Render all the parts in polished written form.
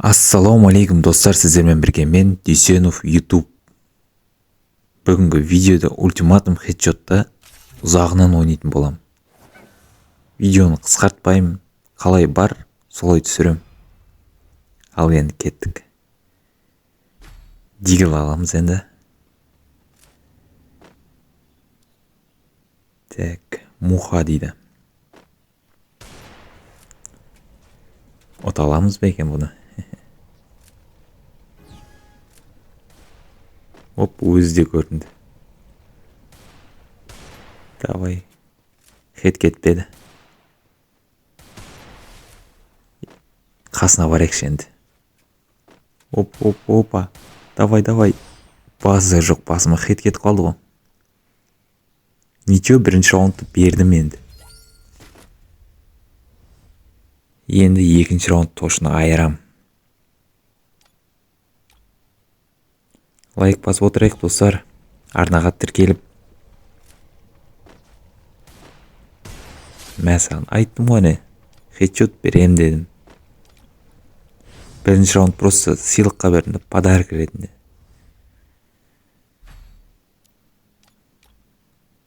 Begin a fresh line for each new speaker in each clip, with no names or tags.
Ассалауму алейкум достар, сіздермен бірге мен Дүйсенов YouTube. Бүгінгі видеода ультиматум хедшотта ұзағынан ойнайтын болам. Видеоны қысқартпаймын, қалай бар солай түсірем. Ал енді кеттік. Дигл аламыз енді. Так, муха дейді. Оталамыз ба екен бұны? Оп, өзі де көрінді. Давай. Хет кетпеді. Қасына барайықшы енді. Опа. Давай. Басы жоқ, басыма хет кетіп қалды ғой. Ничего, бірінші раундты бердім енді. Енді екінші раунд точно айырам. Лайк басып отырайық достар. Арнаға тіркеліп. Мен саған айттым ғой не, хедшот берем дедім. Бірінші раунд просто сыйлыққа бердім, подарок ретінде.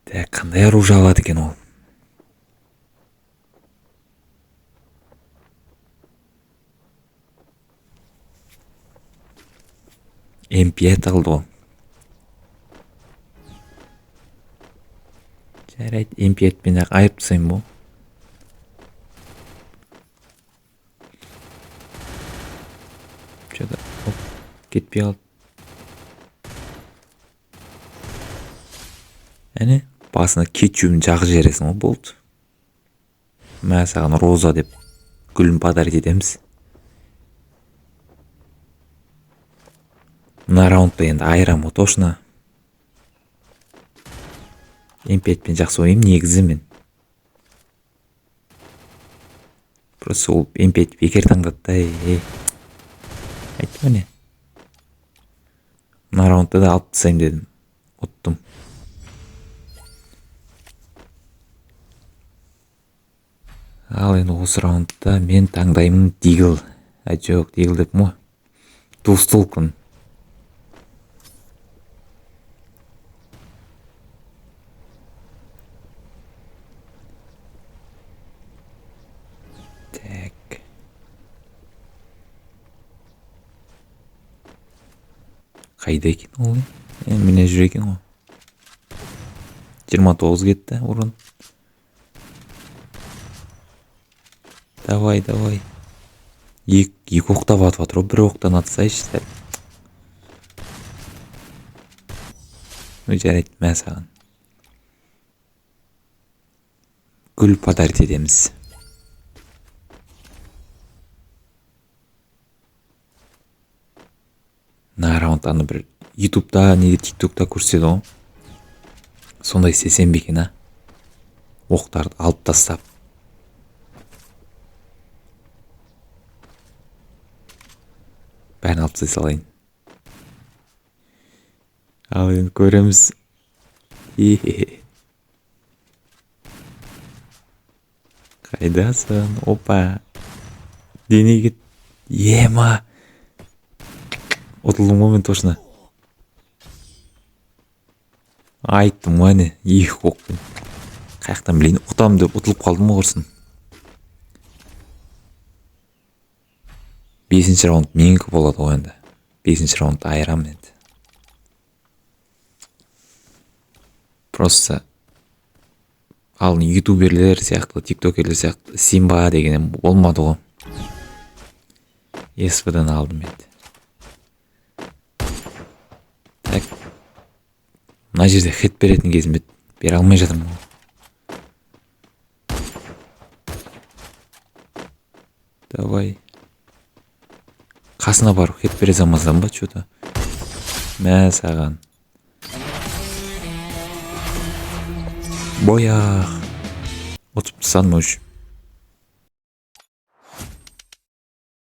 Так, қандай оружие алады екен ол? MP5 алды ғой. Жарайды, MP5 пен ақ айырып тастайын бұл. Что-то кетпей қалды. Әне, басына кетчуін жағы жересің ғой, болды. Мен саған роза деп гүлін подарок етеміз. Мына раундта енді айырамын точно. MP5 пен жақсы ойым негізі мен. Просто ол MP5 бекер таңдатты. Айттым не? Мына раундта да алып тастайын дедім. Ұттым. Ал енді осы раундта мен таңдаймын дигл. Жоқ, дигл деп мо? Туыстылқын. Так. Қайда екен ол? Міне жүр екен ғой. 29 кетті орын. Давай. Екі оқтап атып атыр, бір оқтан атсайшы. Жарайды, мен саған гүл подарок етеміз. На раунд аны бір ютубта, неде тиктокта көрсетеді ғой. Сондай істесем бе екен, а? Оқтарды алып тастап. Бәрін алып тастай салайын. Ал енді көреміз. Қайдасың? Опа. Дене кет. Ема. Ұтылдым ғой мен точно. Айттым ғой не, екі оқпен. Қаяқтан білейін, ұтам деп ұтылып қалдым ғой құрсын. 5-ші раунд менікі болады ғой енді. 5-ші раунд айырам енді. Просто ал ютуберлер сияқты, тиктокерлер сияқты Симба деген болмады ғой. СВ-дан алдым енді. Так. Мына жерде хет беретін кезім бере алмай жатырмын. Давай. Қасына барып хет бере салмасам ба, что-то. Мә саған. Бояқ. Ұтып тастадым өш.